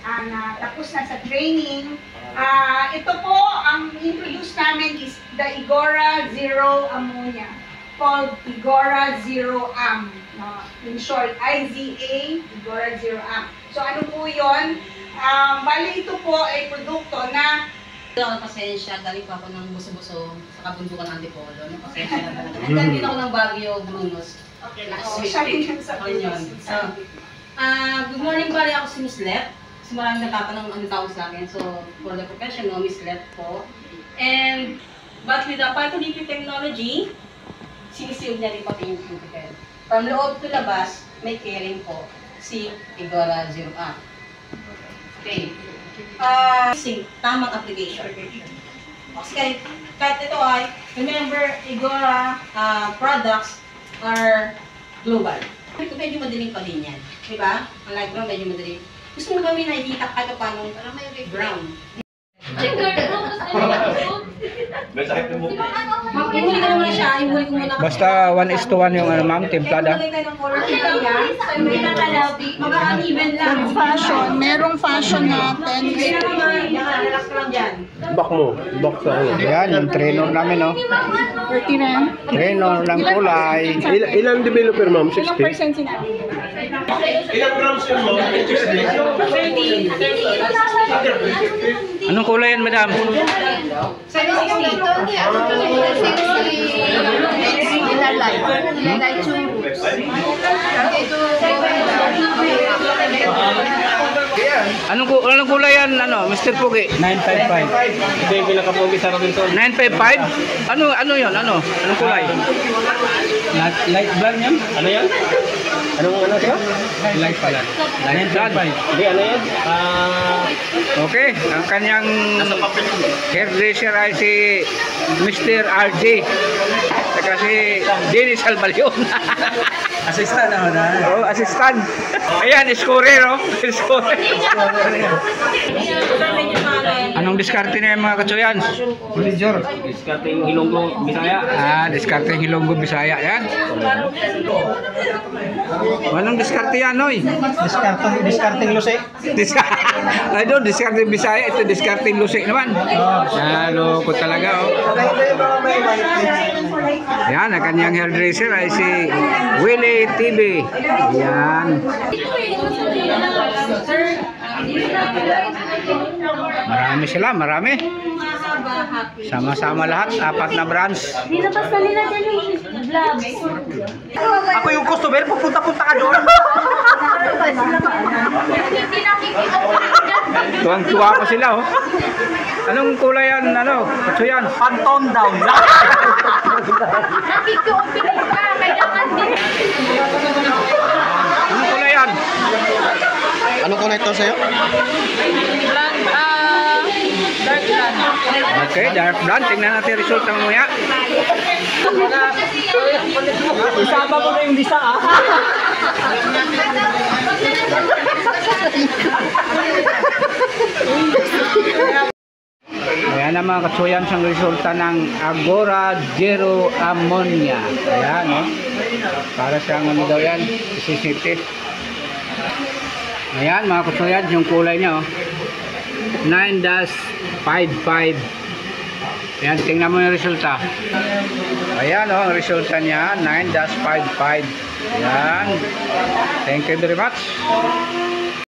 na tapos na sa training. Ito po, ang introduce namin is the Igora Zero Ammonia, called Igora Zero Am. In short, IZA, Igora Zero Am. So ano po yun? Bali ito po ay produkto na pasensya, galing pa ako ng buso-buso sa kabundukan ng Antipolo. Pasensya na talaga. Hanggang din ako ng Baguio, Brunos. okay, siya rin yung sa Good morning, bali ako si Miss Let. Kasi maraming natatanong ano tawag sa akin. So, for the profession, no, Miss Let po. And, but with the phytolipid technology, sinisiog niya rin pati yung cuticle. From loob to labas, may caring po si Igora Zero Am. Okay. Tamang application. Kasi kahit ito ay, remember, Igora products are global. Medyo madaling pa din yan. Diba? Unlike brown, medyo madaling. Gusto mo gawin na ikita kahit paano brown. Ihuli ka naman siya, ihuli ko muna. Basta 1:1 yung ano ma'am, templada. fashion. Merong fashion natin. Bak mo. Bak sa ano. Yan, yung trainer namin, no? 30 na yan. Trainer ng kulay. Ilang developer ma'am? 60? Ilang percent sinabi? Ilang grams yun ma'am? Anong kulay yan, madam? 60. Anong kulay yan, ano, Mr. Pugi? 955. Hindi, pinakapogi sa Robinson. 955? Ano yun? Anong kulay? Light blonde yan? Ano yan? Anong ano siya? Light pala. Light blonde. Hindi, ano yan? Okay, ang kanyang hairdresser ay si Mr. RJ. Saka si Dennis Albalion. Assistant ako na. Oh, assistant. Ayan, scorer, oh. Scorer. Anong diskarte na yung mga katsuyan? Manager. Diskarte yung Hilonggo, Bisaya. Diskarte yung Hilonggo, Bisaya. Yan. Anong diskarte yan, Noy? Diskarte yung Luce. Ay doon, diskarte yung Bisaya. Ito, diskarte yung Luce naman. Loko talaga, oh. Yan, ang kanyang hairdresser ay si Willie TV. Yan. Marami sila, marami. Sama-sama lahat, 4 na branch. Nilabas na nila dyan yung vlog. Ako yung customer, pupunta-punta ka doon. Tuwang-tuwa ko sila, oh. Anong kulay yan, ano? Katsuyan? Phantom down. Nakikiopinig pa, kailangan din. Anong kulay yan? Anong connector sa'yo? Dark blonde. Okay, dark blonde. Tingnan natin result ng muya. Isama ko na yung lisa, Ayan ang mga katsuyan sa resulta ng Igora Zero Ammonia. Ayan, no? Para siyang ano daw yan, CCT. Ayan mga katsuyan, yung kulay niya, oh. 9-55. Ayan, tingnan mo yung resulta. Ayan, oh, ang resulta niya, 9-55. Ayan. Thank you very much.